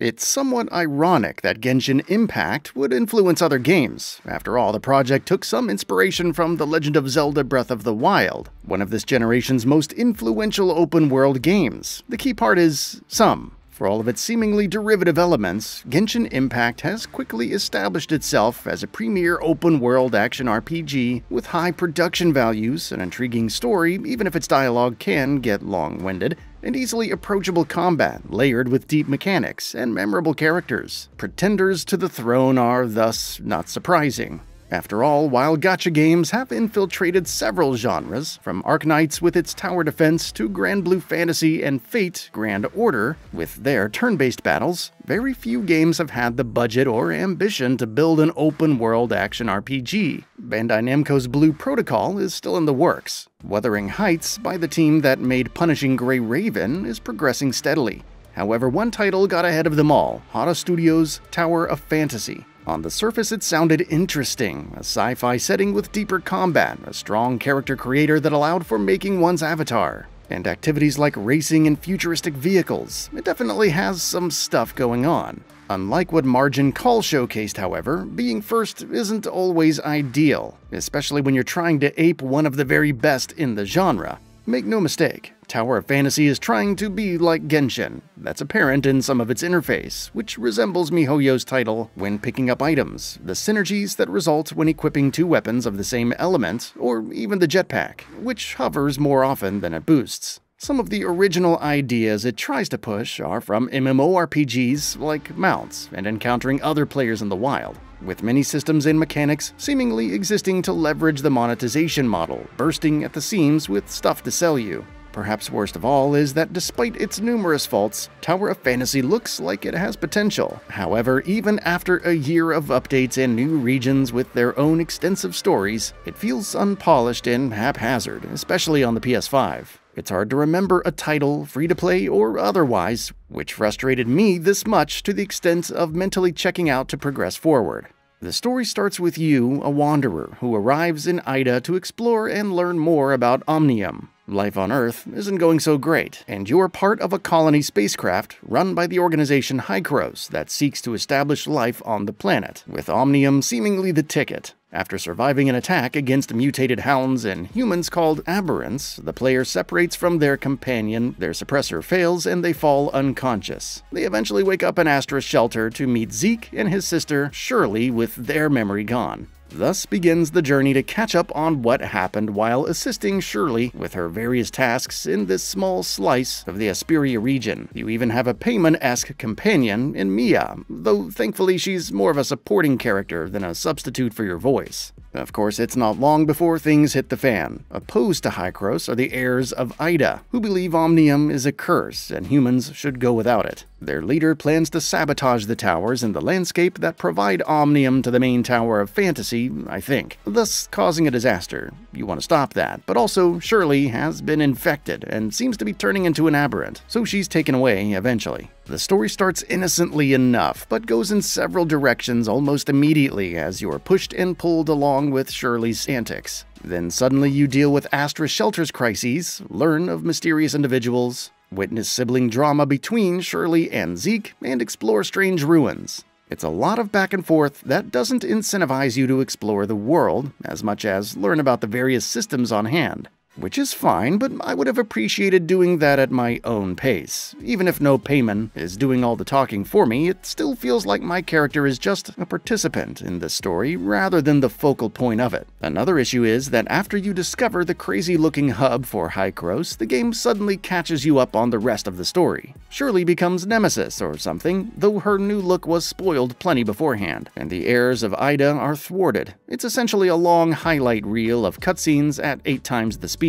It's somewhat ironic that Genshin Impact would influence other games. After all, the project took some inspiration from The Legend of Zelda Breath of the Wild, one of this generation's most influential open-world games. The key part is some. For all of its seemingly derivative elements, Genshin Impact has quickly established itself as a premier open-world action RPG with high production values, an intriguing story even if its dialogue can get long-winded, and easily approachable combat layered with deep mechanics and memorable characters. Pretenders to the throne are thus not surprising. After all, while gacha games have infiltrated several genres, from Arknights with its tower defense to Grand Blue Fantasy and Fate Grand Order with their turn-based battles, very few games have had the budget or ambition to build an open-world action RPG. Bandai Namco's Blue Protocol is still in the works. Wuthering Heights, by the team that made Punishing Grey Raven, is progressing steadily. However, one title got ahead of them all, Hotta Studio's Tower of Fantasy. On the surface, it sounded interesting, a sci-fi setting with deeper combat, a strong character creator that allowed for making one's avatar, and activities like racing and futuristic vehicles. It definitely has some stuff going on. Unlike what Margin Call showcased, however, being first isn't always ideal, especially when you're trying to ape one of the very best in the genre. Make no mistake, Tower of Fantasy is trying to be like Genshin. That's apparent in some of its interface, which resembles MiHoYo's title when picking up items, the synergies that result when equipping two weapons of the same element, or even the jetpack, which hovers more often than it boosts. Some of the original ideas it tries to push are from MMORPGs like mounts and encountering other players in the wild, with many systems and mechanics seemingly existing to leverage the monetization model, bursting at the seams with stuff to sell you. Perhaps worst of all is that despite its numerous faults, Tower of Fantasy looks like it has potential. However, even after a year of updates and new regions with their own extensive stories, it feels unpolished and haphazard, especially on the PS5. It's hard to remember a title, free-to-play or otherwise, which frustrated me this much to the extent of mentally checking out to progress forward. The story starts with you, a wanderer, who arrives in Ida to explore and learn more about Omnium. Life on Earth isn't going so great, and you're part of a colony spacecraft run by the organization Hykros that seeks to establish life on the planet, with Omnium seemingly the ticket. After surviving an attack against mutated hounds and humans called aberrants, the player separates from their companion, their suppressor fails, and they fall unconscious. They eventually wake up in Astra's shelter to meet Zeke and his sister Shirley with their memory gone. Thus begins the journey to catch up on what happened while assisting Shirley with her various tasks in this small slice of the Asperia region. You even have a Paimon-esque companion in Mia, though thankfully she's more of a supporting character than a substitute for your voice. Of course, it's not long before things hit the fan. Opposed to Hykros are the heirs of Ida, who believe Omnium is a curse and humans should go without it. Their leader plans to sabotage the towers in the landscape that provide Omnium to the main Tower of Fantasy, I think, thus causing a disaster. You want to stop that, but also Shirley has been infected and seems to be turning into an aberrant, so she's taken away eventually. The story starts innocently enough, but goes in several directions almost immediately as you are pushed and pulled along with Shirley's antics. Then suddenly you deal with Astra Shelter's crises, learn of mysterious individuals, witness sibling drama between Shirley and Zeke, and explore strange ruins. It's a lot of back and forth that doesn't incentivize you to explore the world as much as learn about the various systems on hand. Which is fine, but I would have appreciated doing that at my own pace. Even if no Paimon is doing all the talking for me, it still feels like my character is just a participant in the story rather than the focal point of it. Another issue is that after you discover the crazy-looking hub for Hykros, the game suddenly catches you up on the rest of the story. Shirley becomes Nemesis or something, though her new look was spoiled plenty beforehand, and the heirs of Ida are thwarted. It's essentially a long highlight reel of cutscenes at 8 times the speed.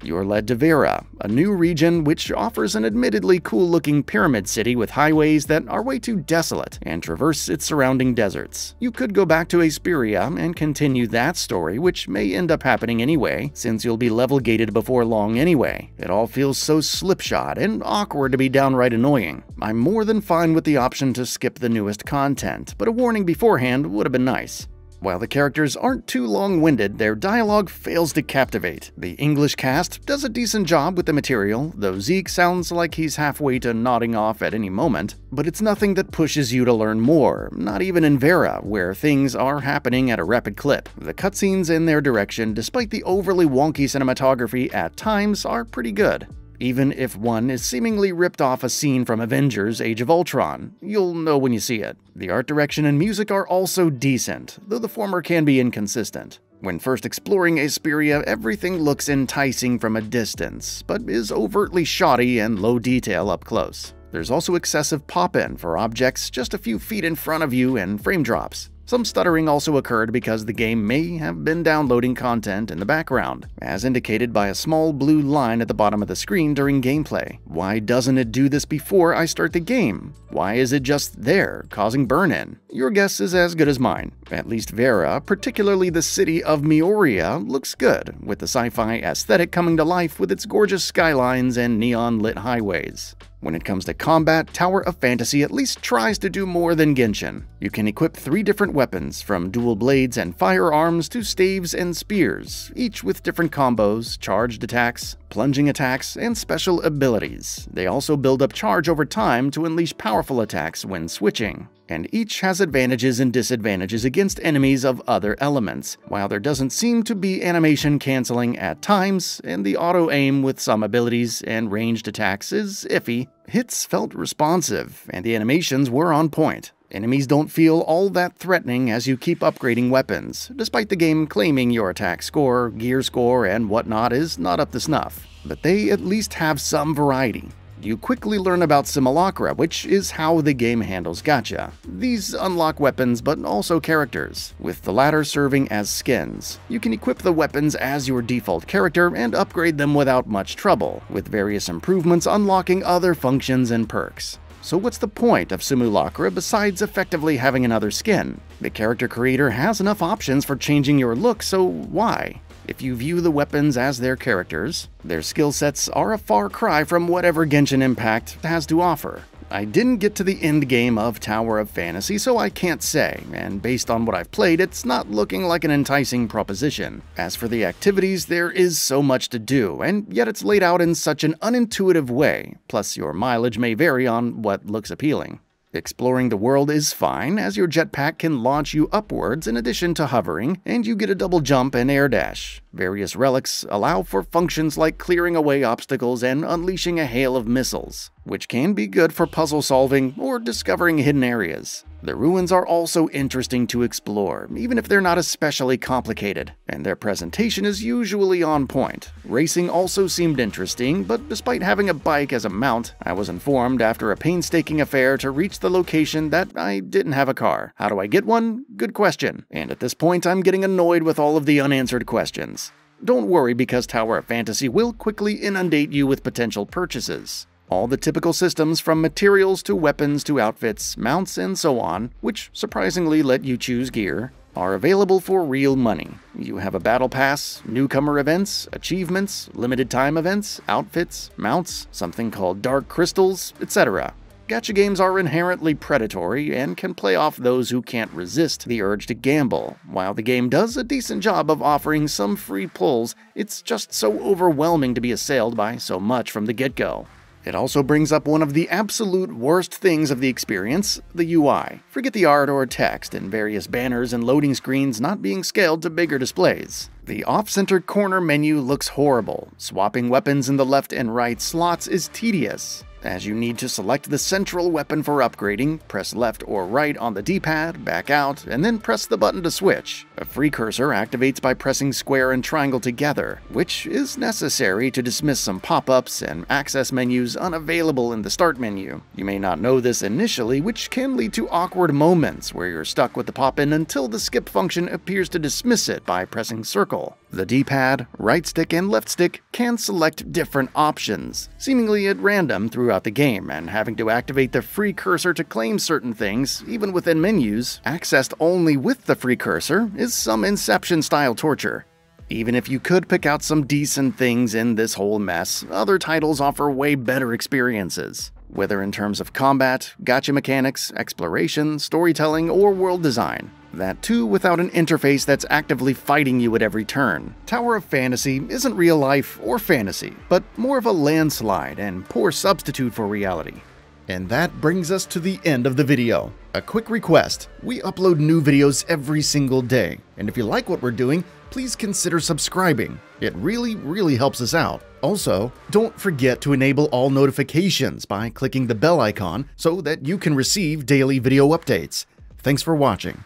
You're led to Vera, a new region which offers an admittedly cool-looking pyramid city with highways that are way too desolate and traverse its surrounding deserts. You could go back to Asperia and continue that story, which may end up happening anyway, since you'll be level-gated before long anyway. It all feels so slipshod and awkward to be downright annoying. I'm more than fine with the option to skip the newest content, but a warning beforehand would have been nice. While the characters aren't too long-winded, their dialogue fails to captivate. The English cast does a decent job with the material, though Zeke sounds like he's halfway to nodding off at any moment, but it's nothing that pushes you to learn more, not even in Vera, where things are happening at a rapid clip. The cutscenes in their direction, despite the overly wonky cinematography at times, are pretty good. Even if one is seemingly ripped off a scene from Avengers: Age of Ultron, you'll know when you see it. The art direction and music are also decent, though the former can be inconsistent. When first exploring Asperia, everything looks enticing from a distance, but is overtly shoddy and low detail up close. There's also excessive pop-in for objects just a few feet in front of you and frame drops. Some stuttering also occurred because the game may have been downloading content in the background, as indicated by a small blue line at the bottom of the screen during gameplay. Why doesn't it do this before I start the game? Why is it just there, causing burn-in? Your guess is as good as mine. At least Vera, particularly the city of Mioria, looks good, with the sci-fi aesthetic coming to life with its gorgeous skylines and neon-lit highways. When it comes to combat, Tower of Fantasy at least tries to do more than Genshin. You can equip 3 different weapons, from dual blades and firearms to staves and spears, each with different combos, charged attacks, plunging attacks, and special abilities. They also build up charge over time to unleash powerful attacks when switching, and each has advantages and disadvantages against enemies of other elements. While there doesn't seem to be animation canceling at times, and the auto-aim with some abilities and ranged attacks is iffy, hits felt responsive, and the animations were on point. Enemies don't feel all that threatening as you keep upgrading weapons, despite the game claiming your attack score, gear score, and whatnot is not up to snuff. But they at least have some variety. You quickly learn about Simulacra, which is how the game handles gacha. These unlock weapons, but also characters, with the latter serving as skins. You can equip the weapons as your default character and upgrade them without much trouble, with various improvements unlocking other functions and perks. So what's the point of Simulacra besides effectively having another skin? The character creator has enough options for changing your look, so why? If you view the weapons as their characters, their skill sets are a far cry from whatever Genshin Impact has to offer. I didn't get to the end game of Tower of Fantasy, so I can't say, and based on what I've played, it's not looking like an enticing proposition. As for the activities, there is so much to do, and yet it's laid out in such an unintuitive way, plus your mileage may vary on what looks appealing. Exploring the world is fine, as your jetpack can launch you upwards in addition to hovering, and you get a double jump and air dash. Various relics allow for functions like clearing away obstacles and unleashing a hail of missiles, which can be good for puzzle solving or discovering hidden areas. The ruins are also interesting to explore, even if they're not especially complicated, and their presentation is usually on point. Racing also seemed interesting, but despite having a bike as a mount, I was informed after a painstaking affair to reach the location that I didn't have a car. How do I get one? Good question. And at this point, I'm getting annoyed with all of the unanswered questions. Don't worry, because Tower of Fantasy will quickly inundate you with potential purchases. All the typical systems, from materials to weapons to outfits, mounts, and so on, which surprisingly let you choose gear, are available for real money. You have a battle pass, newcomer events, achievements, limited time events, outfits, mounts, something called dark crystals, etc. Gacha games are inherently predatory and can play off those who can't resist the urge to gamble. While the game does a decent job of offering some free pulls, it's just so overwhelming to be assailed by so much from the get-go. It also brings up one of the absolute worst things of the experience, the UI. Forget the art or text and various banners and loading screens not being scaled to bigger displays. The off-center corner menu looks horrible. Swapping weapons in the left and right slots is tedious, as you need to select the central weapon for upgrading, press left or right on the D-pad, back out, and then press the button to switch. A free cursor activates by pressing square and triangle together, which is necessary to dismiss some pop-ups and access menus unavailable in the start menu. You may not know this initially, which can lead to awkward moments where you're stuck with the pop-in until the skip function appears to dismiss it by pressing circle. The D-pad, right stick, and left stick can select different options, seemingly at random throughout the game, and having to activate the free cursor to claim certain things, even within menus, accessed only with the free cursor, is some Inception-style torture. Even if you could pick out some decent things in this whole mess, other titles offer way better experiences. Whether in terms of combat, gacha mechanics, exploration, storytelling, or world design, That too without an interface that's actively fighting you at every turn. Tower of Fantasy isn't real life or fantasy, but more of a landslide and poor substitute for reality. And that brings us to the end of the video. A quick request: we upload new videos every single day, and if you like what we're doing, please consider subscribing. It really helps us out. Also, don't forget to enable all notifications by clicking the bell icon so that you can receive daily video updates. Thanks for watching.